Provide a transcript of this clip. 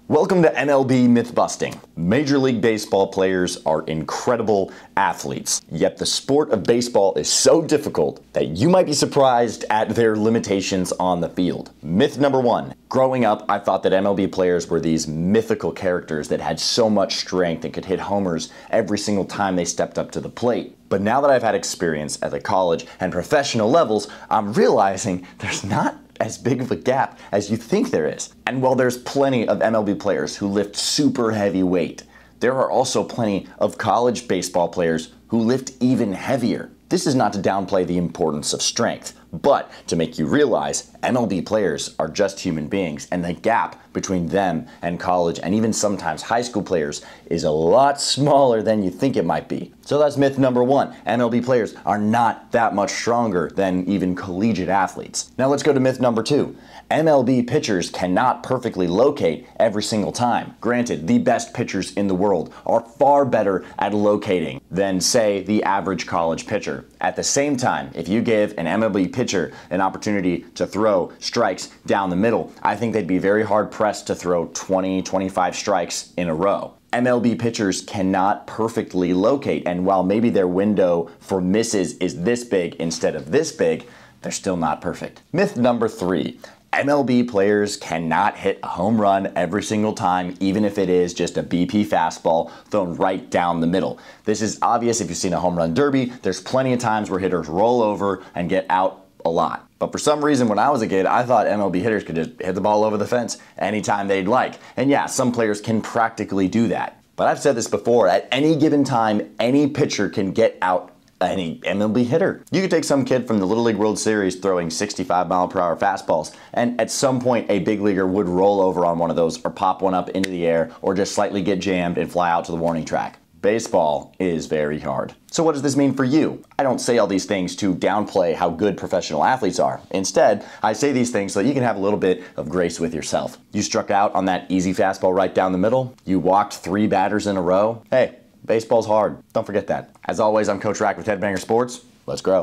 Welcome to MLB Mythbusting. Major League Baseball players are incredible athletes, yet the sport of baseball is so difficult that you might be surprised at their limitations on the field. Myth number one. Growing up, I thought that MLB players were these mythical characters that had so much strength and could hit homers every single time they stepped up to the plate. But now that I've had experience at the college and professional levels, I'm realizing there's not as big of a gap as you think there is. And while there's plenty of MLB players who lift super heavy weight, there are also plenty of college baseball players who lift even heavier. This is not to downplay the importance of strength, but to make you realize MLB players are just human beings, and the gap between them and college and even sometimes high school players is a lot smaller than you think it might be. So that's myth number one. MLB players are not that much stronger than even collegiate athletes. Now let's go to myth number two. MLB pitchers cannot perfectly locate every single time. Granted, the best pitchers in the world are far better at locating than, say, the average college pitcher. At the same time, if you give an MLB pitcher an opportunity to throw strikes down the middle, I think they'd be very hard pressed to throw 20, 25 strikes in a row. MLB pitchers cannot perfectly locate, and while maybe their window for misses is this big instead of this big, they're still not perfect. Myth number three. MLB players cannot hit a home run every single time, even if it is just a BP fastball thrown right down the middle. This is obvious if you've seen a home run derby. There's plenty of times where hitters roll over and get out a lot. But for some reason, when I was a kid, I thought MLB hitters could just hit the ball over the fence anytime they'd like. And yeah, some players can practically do that. But I've said this before, at any given time, any pitcher can get out any MLB hitter. You could take some kid from the Little League World Series throwing 65-mile-per-hour fastballs, and at some point a big leaguer would roll over on one of those or pop one up into the air or just slightly get jammed and fly out to the warning track. Baseball is very hard. So what does this mean for you? I don't say all these things to downplay how good professional athletes are. Instead, I say these things so that you can have a little bit of grace with yourself. You struck out on that easy fastball right down the middle. You walked 3 batters in a row. Hey, baseball's hard. Don't forget that. As always, I'm Coach RAC with Headbanger Sports. Let's grow.